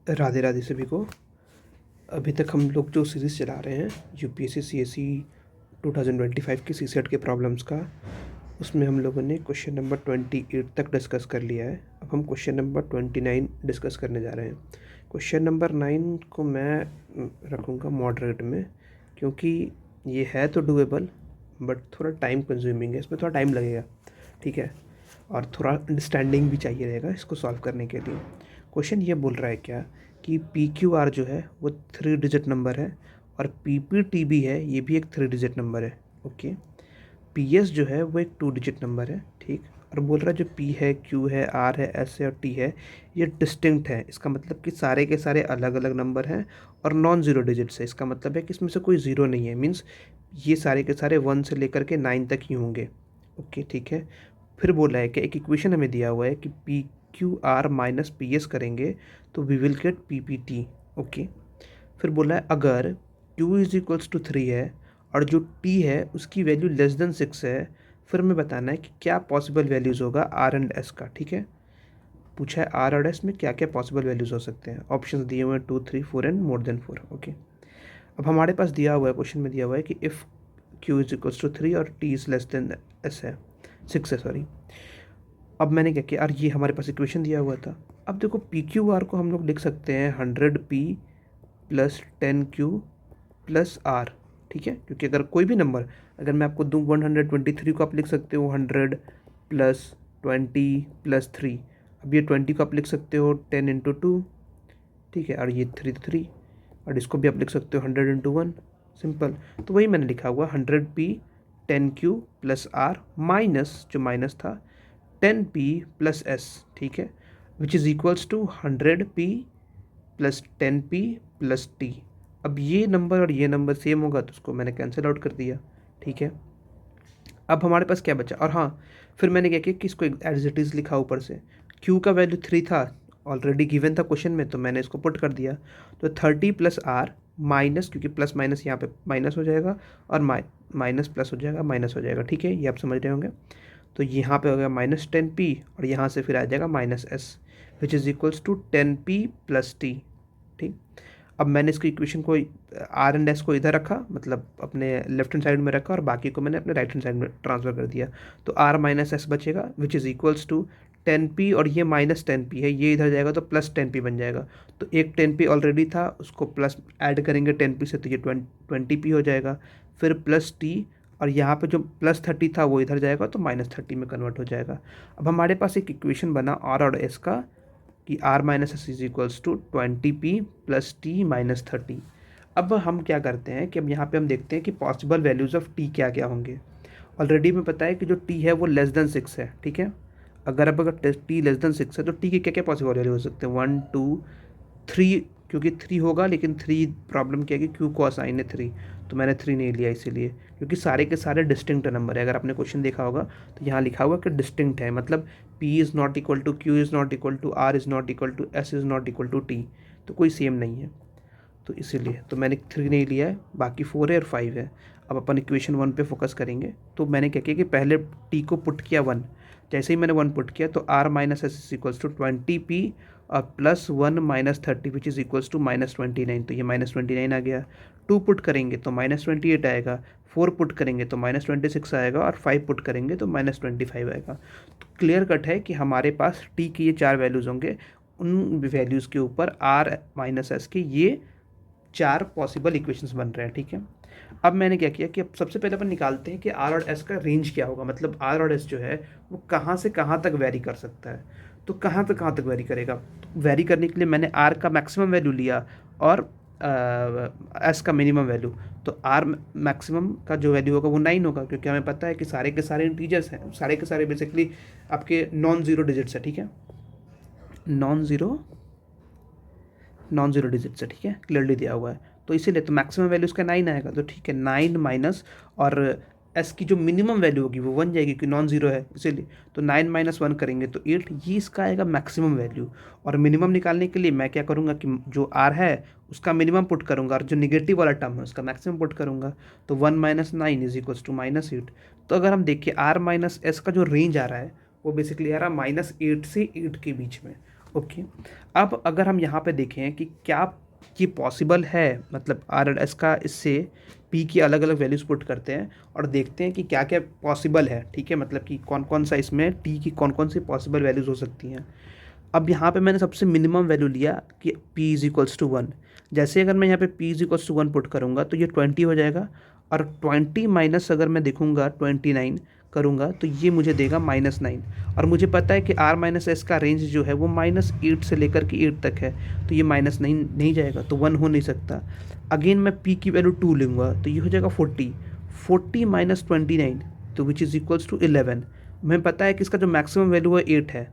राधे राधे सभी को। अभी तक हम लोग जो सीरीज़ चला रहे हैं यूपीएससी सीएसई 2025 के सीसेट के प्रॉब्लम्स का, उसमें हम लोगों ने क्वेश्चन नंबर 28 तक डिस्कस कर लिया है। अब हम क्वेश्चन नंबर 29 डिस्कस करने जा रहे हैं। क्वेश्चन नंबर 9 को मैं रखूँगा मॉडरेट में, क्योंकि ये है तो डूएबल बट थोड़ा टाइम कंज्यूमिंग है, इसमें थोड़ा टाइम लगेगा, ठीक है, और थोड़ा अंडरस्टैंडिंग भी चाहिए रहेगा इसको सॉल्व करने के लिए। क्वेश्चन ये बोल रहा है क्या कि पी क्यू आर जो है वो 3 डिजिट नंबर है और पी पी टी बी है, ये भी एक 3 डिजिट नंबर है। ओके, पी एस जो है वो एक 2 डिजिट नंबर है, ठीक। और बोल रहा है जो पी है, क्यू है, आर है, एस है और टी है, ये डिस्टिंक्ट है। इसका मतलब कि सारे के सारे अलग अलग नंबर हैं और नॉन ज़ीरो डिजिट्स है। इसका मतलब है कि इसमें से कोई ज़ीरो नहीं है, मीन्स ये सारे के सारे 1 से लेकर के 9 तक ही होंगे। ओके, ठीक है। फिर बोला है कि एक इक्वेशन हमें दिया हुआ है कि P Q R minus P S करेंगे तो we will get P P T. Okay, फिर बोला है अगर क्यू इज इक्वल्स टू 3 है और जो टी है उसकी वैल्यू लेस देन 6 है, फिर हमें बताना है कि क्या पॉसिबल वैल्यूज़ होगा आर एंड एस का। ठीक है, पूछा है आर और एस में क्या क्या पॉसिबल वैल्यूज़ हो सकते हैं। ऑप्शंस दिए हुए हैं 2, 3, 4 एंड मोर देन 4। ओके, अब हमारे पास दिया हुआ है, क्वेश्चन में दिया हुआ है कि if Q is equals to 3 और T is less than S है, 6 है सॉरी। अब मैंने क्या किया, और ये हमारे पास इक्वेशन दिया हुआ था। अब देखो पी क्यू आर को हम लोग लिख सकते हैं 100p plus 10q plus are, ठीक है, क्योंकि अगर कोई भी नंबर अगर मैं आपको दूँ 123 को आप लिख सकते हो 100 प्लस 20 प्लस 3। अब ये 20 को आप लिख सकते हो 10 इंटू 2, ठीक है, और ये 3 और इसको भी आप लिख सकते हो 100 इंटू 1, सिंपल। तो वही मैंने लिखा हुआ 100p 10q plus R minus जो माइनस था 10p प्लस एस, ठीक है, which is equals to 100p plus 10p plus T. अब ये नंबर और ये नंबर सेम होगा तो उसको मैंने कैंसिल आउट कर दिया, ठीक है। अब हमारे पास क्या बचा, और हाँ, फिर मैंने क्या किया कि इसको एज इट इज़ लिखा ऊपर से। क्यू का वैल्यू 3 था, ऑलरेडी गिवन था क्वेश्चन में, तो मैंने इसको पुट कर दिया। तो 30 प्लस आर माइनस, क्योंकि प्लस माइनस यहाँ पे माइनस हो जाएगा और माइनस प्लस हो जाएगा, माइनस हो जाएगा, ठीक है, ये आप समझ रहे होंगे। तो यहाँ पे हो गया माइनस 10p और यहाँ से फिर आ जाएगा minus S, which is equals to 10p plus T, ठीक। अब मैंने इसको इक्वेशन को आर एंड एस को इधर रखा, मतलब अपने लेफ्ट हैंड साइड में रखा और बाकी को मैंने अपने राइट हैंड साइड में ट्रांसफ़र कर दिया। तो आर माइनस एस बचेगा विच इज़ इक्वल्स टू 10p और ये माइनस 10p है, ये इधर जाएगा तो प्लस 10p बन जाएगा। तो एक 10p ऑलरेडी था, उसको प्लस ऐड करेंगे 10p से तो ये 20p हो जाएगा, फिर प्लस टी और यहाँ पे जो प्लस 30 था वो इधर जाएगा तो माइनस 30 में कन्वर्ट हो जाएगा। अब हमारे पास एक इक्वेशन बना आर और एस का कि R minus S is equals to 20p plus T minus 30। अब हम क्या करते हैं कि अब यहाँ पे हम देखते हैं कि पॉसिबल वैल्यूज़ ऑफ टी क्या क्या होंगे। ऑलरेडी हमें पता है कि जो टी है वो लेस देन 6 है, ठीक है। अगर टी लेस देन 6 है तो टी के क्या क्या पॉसिबल वैल्यू हो सकते हैं, 1, 2, 3, क्योंकि 3 होगा, लेकिन 3 प्रॉब्लम क्या है कि क्यू को असाइन है 3, तो मैंने 3 नहीं लिया इसीलिए, क्योंकि सारे के सारे डिस्टिंक्ट नंबर है। अगर आपने क्वेश्चन देखा होगा तो यहाँ लिखा हुआ कि डिस्टिंक्ट है, मतलब p is not equal to Q is not equal to R is not equal to S is not equal to T, तो कोई सेम नहीं है, तो इसीलिए तो मैंने 3 नहीं लिया है, बाकी 4 है और 5 है। अब अपन इक्वेशन 1 पे फोकस करेंगे। तो मैंने क्या किया कि पहले t को पुट किया 1, जैसे ही मैंने 1 पुट किया तो r minus S is equals to 20p और plus 1 minus 30 which is equals to minus 29, तो ये माइनस 29 आ गया। 2 पुट करेंगे तो माइनस 28 आएगा, 4 पुट करेंगे तो माइनस 26 आएगा और 5 पुट करेंगे तो माइनस 25 आएगा। तो क्लियर कट है कि हमारे पास t की ये 4 वैल्यूज़ होंगे, उन वैल्यूज़ के ऊपर r माइनस एस के ये 4 पॉसिबल इक्वेशंस बन रहे हैं, ठीक है। अब मैंने क्या किया कि अब सबसे पहले अपन निकालते हैं कि आर और एस का रेंज क्या होगा, मतलब आर और एस जो है वो कहाँ से कहाँ तक वैरी कर सकता है। तो कहाँ तक वैरी करेगा, तो वैरी करने के लिए मैंने आर का मैक्सिमम वैल्यू लिया और एस का मिनिमम वैल्यू। तो आर मैक्सिमम का जो वैल्यू होगा वो 9 होगा, क्योंकि हमें पता है कि सारे के सारे इंटीजर्स हैं, सारे के सारे बेसिकली आपके नॉन ज़ीरो डिजिट्स है, ठीक है, नॉन ज़ीरो डिजिट्स है, ठीक है, क्लियरली दिया हुआ है। तो इसीलिए तो मैक्सिमम वैल्यू उसका 9 आएगा, तो ठीक है 9 माइनस, और एस की जो मिनिमम वैल्यू होगी वो 1 जाएगी क्योंकि नॉन ज़ीरो है इसीलिए, तो 9 माइनस 1 करेंगे तो 8, ये इसका आएगा मैक्सिमम वैल्यू। और मिनिमम निकालने के लिए मैं क्या करूँगा कि जो आर है उसका मिनिमम पुट करूँगा और जो निगेटिव वाला टर्म है उसका मैक्सिमम पुट करूँगा। तो 1 minus 9 is equals to minus 8। तो अगर हम देखिए आर माइनस एस का जो रेंज आ रहा है वो बेसिकली आ रहा है -8 से 8 के बीच में, ओके, अब अगर हम यहाँ पे देखें कि क्या ये पॉसिबल है, मतलब आर एंड एस का इससे पी की अलग अलग वैल्यूज़ पुट करते हैं और देखते हैं कि क्या क्या पॉसिबल है, ठीक है, मतलब कि कौन कौन सा इसमें टी की कौन कौन सी पॉसिबल वैल्यूज़ हो सकती हैं। अब यहाँ पे मैंने सबसे मिनिमम वैल्यू लिया कि p इज़ इक्वल्स टू 1। जैसे अगर मैं यहाँ पे p is equals to 1 put करूँगा तो ये 20 हो जाएगा, और 20 माइनस अगर मैं देखूँगा 29 करूँगा तो ये मुझे देगा -9। और मुझे पता है कि r माइनस एस का रेंज जो है वो -8 से लेकर के 8 तक है, तो ये -9 नहीं जाएगा, तो 1 हो नहीं सकता। अगेन मैं p की वैल्यू 2 लूँगा तो ये हो जाएगा 40 माइनस 29, तो विच इज़ इक्वल्स टू 11। हमें पता है कि इसका जो मैक्सिमम वैल्यू है 8 है,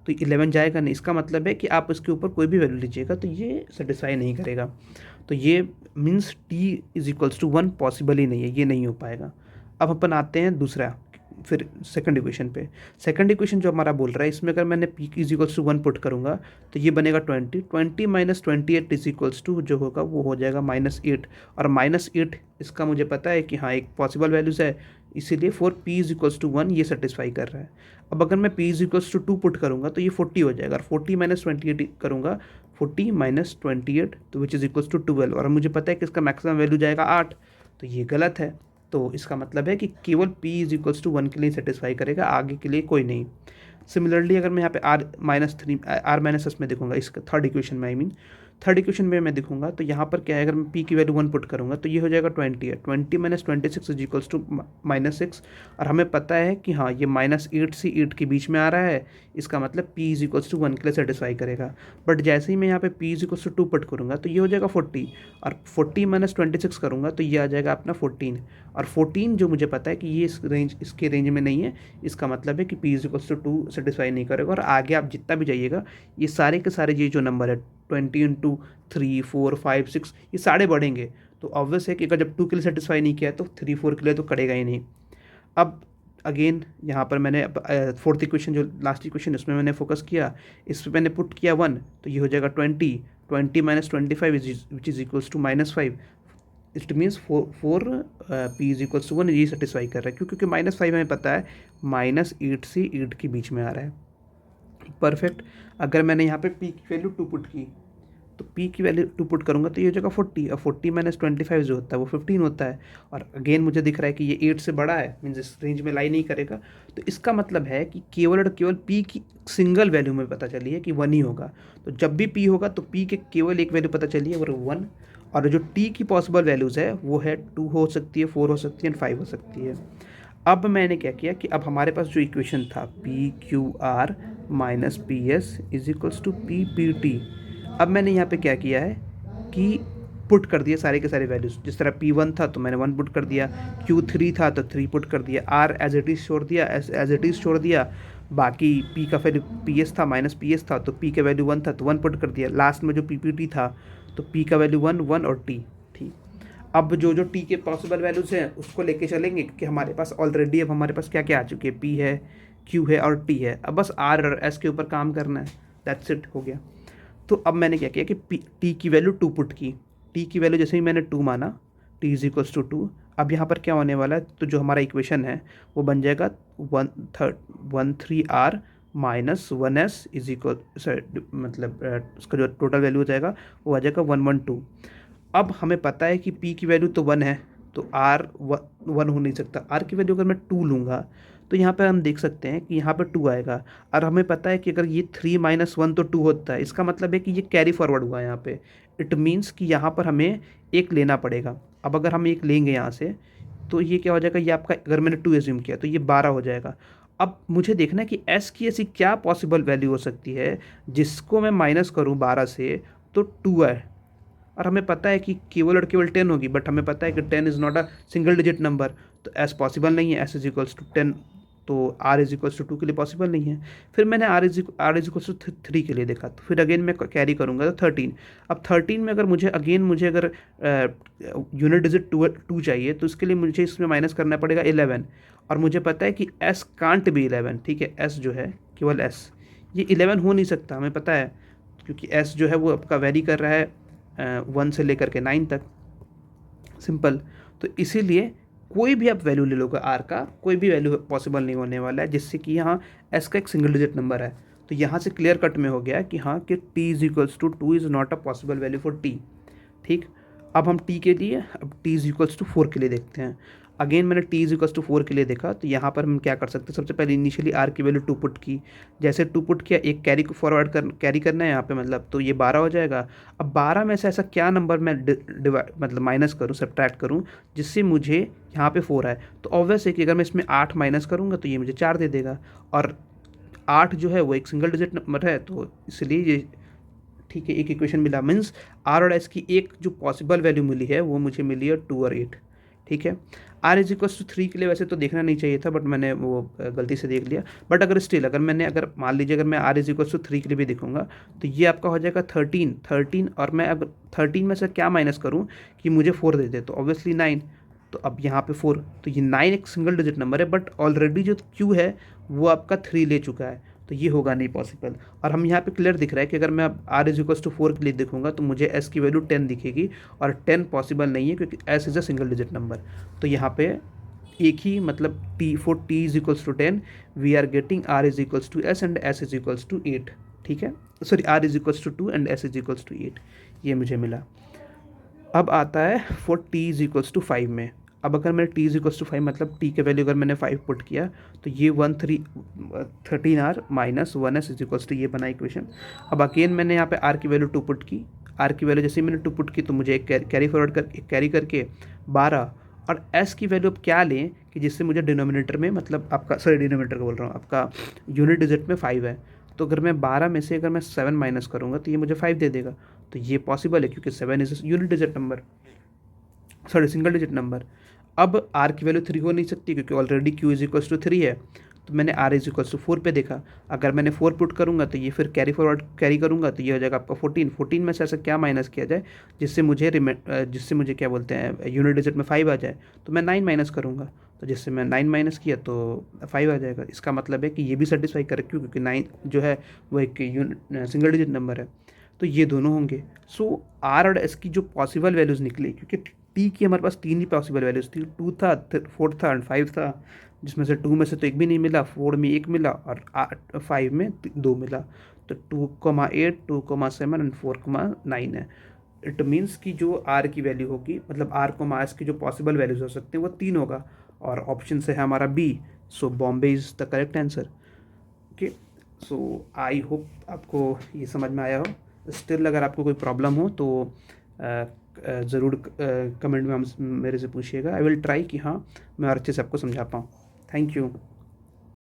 तो 11 जाएगा नहीं। इसका मतलब है कि आप इसके ऊपर कोई भी वैल्यू लीजिएगा तो ये सेटिस्फाई नहीं करेगा, तो ये means t is equals to 1 possible ही नहीं है, ये नहीं हो पाएगा। अब अपन आते हैं दूसरा, फिर सेकंड इक्वेशन पे। सेकंड इक्वेशन जो हमारा बोल रहा है, इसमें अगर मैंने p is equals to 1 put करूँगा तो ये बनेगा 20 माइनस 28 इज इक्वल्स टू जो होगा वो हो जाएगा -8। और -8 इसका मुझे पता है कि हाँ एक पॉसिबल वैल्यूज़ है, इसीलिए for p is equals to 1 ये सेटिस्फाई कर रहा है। अब अगर मैं p is equals to 2 put करूँगा तो ये 40 हो जाएगा, और 40 माइनस 28 करूँगा, 40 माइनस 28 तो विच इज़ इक्वल्स टू 12, और मुझे पता है कि इसका मैक्सिमम वैल्यू जाएगा 8, तो ये गलत है। तो इसका मतलब है कि केवल p इज इक्वल्स टू 1 के लिए सेटिस्फाई करेगा, आगे के लिए कोई नहीं। सिमिलरली अगर मैं यहाँ पे आर माइनस एस में देखूंगा, इसका थर्ड इक्वेशन में, आई मीन थर्ड इक्वेशन में मैं देखूंगा तो यहाँ पर क्या है, अगर मैं p की वैल्यू 1 पुट करूँगा तो ये हो जाएगा 20 है, 20 माइनस 26 इज इक्वल्स टू -6। और हमें पता है कि हाँ ये -8 से 8 के बीच में आ रहा है, इसका मतलब p इज इक्वल्स टू 1 के लिए सेटिस्फाई करेगा। बट जैसे ही मैं यहाँ पे p is equals to 2 put करूँगा तो ये हो जाएगा 40, और 40 माइनस 26 करूँगा तो ये आ जाएगा अपना 14, और 14 जो मुझे पता है कि ये इसके रेंज में नहीं है, इसका मतलब है कि p is equals to 2 satisfy नहीं करेगा। और आगे आप जितना भी जाइएगा, ये सारे के सारे ये जो नंबर है 20 इंटू 3, 4, 5, 6 ये सारे बढ़ेंगे, तो ऑब्वियस है कि अगर जब 2 के लिए सेटिस्फाई नहीं किया तो 3, 4 के लिए तो करेगा ही नहीं। अब अगेन यहाँ पर मैंने फोर्थ इक्वेशन जो लास्ट इक्वेशन उसमें मैंने फोकस किया, इस पर मैंने पुट किया 1, तो ये हो जाएगा 20 minus 25 which is equals to -5। It means four p is equals to 1 ये सेटिस्फाई कर रहा है, क्योंकि -5 हमें पता है -8 से 8 के बीच में आ रहा है। परफेक्ट। अगर मैंने यहाँ पे p की वैल्यू 2 पुट की, तो p की वैल्यू 2 पुट करूँगा तो ये हो जाएगा 40, और 40 माइनस 25 जो होता है वो 15 होता है, और अगेन मुझे दिख रहा है कि ये 8 से बड़ा है, मीन्स इस रेंज में लाई नहीं करेगा। तो इसका मतलब है कि केवल और केवल p की सिंगल वैल्यू में पता चली है कि 1 ही होगा। तो जब भी p होगा तो p के केवल एक वैल्यू पता चली है वो 1, और जो t की पॉसिबल वैल्यूज़ है वो है 2 हो सकती है, 4 हो सकती है एंड 5 हो सकती है। अब मैंने क्या किया कि अब हमारे पास जो इक्वेशन था P Q R minus P S is equals to P P T, अब मैंने यहाँ पे क्या किया है कि पुट कर दिया सारे के सारे वैल्यूज़। जिस तरह P1 था तो मैंने 1 पुट कर दिया, Q3 था तो 3 पुट कर दिया, R एज इट इज़ छोड़ दिया, एज इट इज़ छोड़ दिया, बाकी P का वैल्यू PS था -PS था तो P का वैल्यू 1 था तो 1 पुट कर दिया, लास्ट में जो PPT था तो P का वैल्यू 1, 1 और T। ठीक, अब जो जो टी के पॉसिबल वैल्यूज़ हैं उसको लेके चलेंगे, क्योंकि हमारे पास ऑलरेडी अब हमारे पास क्या क्या आ चुके हैं, पी है, क्यू है और टी है। अब बस आर और एस के ऊपर काम करना है, दैट्स इट, हो गया। तो अब मैंने क्या किया कि टी की वैल्यू 2 पुट की, टी की वैल्यू जैसे ही मैंने 2 माना, टी इज इक्वल्स टू 2। अब यहाँ पर क्या होने वाला है, तो जो हमारा इक्वेशन है वो बन जाएगा 13R minus 1S is equal, मतलब उसका जो टोटल वैल्यू हो जाएगा वो आ जाएगा 112। अब हमें पता है कि p की वैल्यू तो 1 है, तो r 1 हो नहीं सकता। r की वैल्यू अगर मैं 2 लूँगा तो यहाँ पर हम देख सकते हैं कि यहाँ पर 2 आएगा, और हमें पता है कि अगर ये 3 माइनस 1 तो 2 होता है, इसका मतलब है कि ये कैरी फॉरवर्ड हुआ यहाँ पे। इट मीन्स कि यहाँ पर हमें एक लेना पड़ेगा। अब अगर हम एक लेंगे यहाँ से तो ये क्या हो जाएगा, ये आपका अगर मैंने 2 एज्यूम किया तो ये 12 हो जाएगा। अब मुझे देखना है कि s की ऐसी क्या पॉसिबल वैल्यू हो सकती है जिसको मैं माइनस करूँ 12 से तो 2 है, और हमें पता है कि केवल और केवल 10 होगी, बट हमें पता है कि 10 is not a single digit number, तो एस पॉसिबल नहीं है, एस इज इक्वल्स टू 10, तो आर इज इक्वल्स टू 2 के लिए पॉसिबल नहीं है। फिर मैंने आर इज इक्वल्स टू 3 के लिए देखा, तो फिर अगेन मैं कैरी करूँगा तो 13। अब 13 में अगर मुझे अगर यूनिट डिजिट 2 चाहिए तो इसके लिए मुझे इसमें माइनस करना पड़ेगा 11, और मुझे पता है कि एस कांट बी 11, ठीक है, एस जो है केवल एस ये 11 हो नहीं सकता, हमें पता है, क्योंकि एस जो है वो आपका वेरी कर रहा है 1 से लेकर के 9 तक, सिंपल। तो इसीलिए कोई भी आप वैल्यू ले लोगे आर का, कोई भी वैल्यू पॉसिबल नहीं होने वाला है जिससे कि यहाँ एस का एक सिंगल डिजिट नंबर है। तो यहाँ से क्लियर कट में हो गया कि हाँ कि t is equals to 2 is not a possible value for t। ठीक, अब हम t के लिए, अब t इज इक्वल्स टू 4 के लिए देखते हैं। अगेन मैंने t इज इक्वल्स टू 4 के लिए देखा, तो यहाँ पर हम क्या कर सकते हैं, सबसे पहले इनिशियली r की वैल्यू 2 पुट की। जैसे 2 पुट किया, एक कैरी को फॉरवर्ड कैरी करना है यहाँ पे, मतलब तो ये 12 हो जाएगा। अब 12 में से ऐसा क्या नंबर मैं मतलब माइनस करूँ, सब्ट्रैक्ट करूँ, जिससे मुझे यहाँ पे 4 आए। तो ऑब्वियस है कि अगर मैं इसमें 8 माइनस करूँगा तो ये मुझे 4 दे देगा, और 8 जो है वो एक सिंगल डिजिट नंबर है, तो इसलिए ये ठीक है, एक इक्वेशन मिला। मीन्स आर और एस की एक जो पॉसिबल वैल्यू मिली है वो मुझे मिली है 2 और 8। ठीक है, आर इज इक्वल्स टू 3 के लिए वैसे तो देखना नहीं चाहिए था, बट मैंने वो गलती से देख लिया। बट अगर स्टिल अगर मान लीजिए अगर मैं आर इज इक्वल्स टू 3 के लिए भी देखूंगा, तो ये आपका हो जाएगा 13, और मैं अगर 13 में से क्या माइनस करूँ कि मुझे 4 दे दे, तो ऑब्वियसली 9। तो अब यहाँ पे 4, तो ये 9 एक सिंगल डिजिट नंबर है, बट ऑलरेडी जो क्यू है वो आपका 3 ले चुका है, तो ये होगा नहीं पॉसिबल। और हम यहाँ पे क्लियर दिख रहा है कि अगर मैं अब आर इज इक्वल्स टू 4 के लिए देखूंगा तो मुझे एस की वैल्यू 10 दिखेगी, और 10 पॉसिबल नहीं है क्योंकि S is a single digit number. तो यहाँ पे एक ही मतलब T for T is equals to 10 we are getting R is equals to S and S is equals to 8। ठीक है, sorry, R is equals to 2 and S is equals to 8, ये मुझे मिला। अब आता है for T is equals to 5 में। अब अगर मैंने टी इज इक्वल्स टू 5 मतलब टी के वैल्यू अगर मैंने 5 पुट किया, तो ये 13 R minus 1 S is equals to, ये बना इक्वेशन। अब अगेन मैंने यहाँ पे आर की वैल्यू 2 पुट की। आर की वैल्यू जैसे ही मैंने 2 पुट की तो मुझे एक कैरी फॉरवर्ड कैरी करके 12, और एस की वैल्यू अब क्या लें कि जिससे मुझे डिनोमिनेटर में, मतलब आपका, सॉरी डिनोमिनेटर का बोल रहा हूँ, आपका यूनिट डिजिट में 5 है। तो अगर मैं 12 में से अगर मैं 7 माइनस करूँगा तो ये मुझे 5 दे देगा। तो ये पॉसिबल है क्योंकि 7 is unit digit number, sorry single digit number. अब आर की वैल्यू 3 हो नहीं सकती क्योंकि already Q is equals to 3 है। तो मैंने आर इज इक्वल्स टू 4 पे देखा, अगर मैंने 4 पुट करूँगा तो ये फिर कैरी फॉरवर्ड कैरी करूँगा तो ये हो जाएगा आपका 14 में से ऐसा क्या माइनस किया जाए जिससे मुझे क्या बोलते हैं यूनिट डिजिट में 5 आ जाए। तो मैं 9 माइनस करूँगा, तो जिससे मैं 9 माइनस किया तो 5 आ जाएगा। इसका मतलब है कि ये भी सेटिस्फाई करे क्योंकि 9 जो है वो एक सिंगल डिजिट नंबर है, तो ये दोनों होंगे। सो आर और एस की जो पॉसिबल वैल्यूज़ निकली, क्योंकि टी की हमारे पास 3 ही पॉसिबल वैल्यूज़ थी, 2 था, 4 था एंड 5 था, जिसमें से 2 में से तो एक भी नहीं मिला, 4 में 1 मिला और 5 में 2 मिला। तो 2,8, 2,7 एंड 4,9 है। इट मीन्स कि जो आर की वैल्यू होगी, मतलब आर को एस की जो पॉसिबल वैल्यूज हो सकते हैं वो 3 होगा, और ऑप्शन से है हमारा B. So Bombay is the correct answer. Okay, so I hope आपको ये समझ में आया हो। स्टिल अगर आपको कोई प्रॉब्लम हो तो ज़रूर कमेंट में हम मेरे से पूछिएगा। आई विल ट्राई कि हाँ मैं और अच्छे से आपको समझा पाऊँ। Thank you.